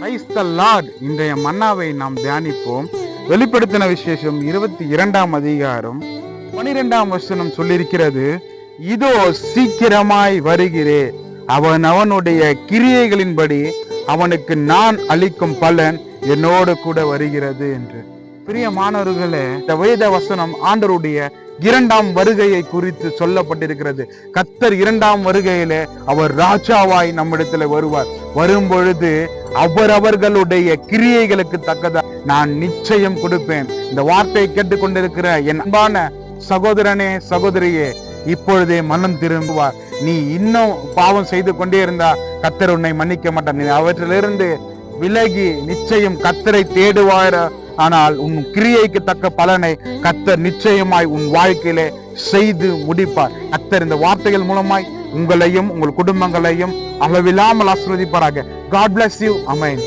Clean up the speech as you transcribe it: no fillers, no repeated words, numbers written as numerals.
Praise the Lord. இன்றைய மன்னாவை நாம் தியானிப்போம். வெளிப்படுத்தின விசேஷம் 22ஆம் அதிகாரம் 12ஆம் வசனம் சொல்லியிருக்கிறது, இதோ சீக்கிரமாய் வருகிறே, அவன் அவனுடைய கிரியைகளின்படி அவனுக்கு நான் அளிக்கும் பலன் என்னோடு கூட வருகிறது என்று. பிரியமானவர்களே, இந்த வேத வசனம் ஆண்டவருடைய 2ஆம் வருகையை குறித்து சொல்லப்பட்டிருக்கிறது. கர்த்தர் 2ஆம் வருகையிலே அவர் ராஜாவாய் நம்மிடத்துல வருவார். வரும் பொழுது அவரவர்களுடைய கிரியைகளுக்கு தக்கதா நான் நிச்சயம் கொடுப்பேன். இந்த வார்த்தையை கேட்டுக்கொண்டிருக்கிற என் அன்பான சகோதரனே சகோதரியே, இப்பொழுதே மனம் திரும்புவார். நீ இன்னும் பாவம் செய்து கொண்டே இருந்தா கர்த்தர் உன்னை மன்னிக்க மாட்டார். நீ அவற்றிலிருந்து விலகி நிச்சயம் கர்த்தரை தேடுவார, ஆனால் உன் கிரியைக்கு தக்க பலனை கர்த்தர் நிச்சயமாய் உன் வாழ்க்கையிலே செய்து முடிப்பார். கர்த்தர் இந்த வார்த்தைகள் மூலமாய் உங்களையும் உங்கள் குடும்பங்களையும் அளவில்லாமல் ஆசீர்வதிப்பாராக. God bless you. Amen.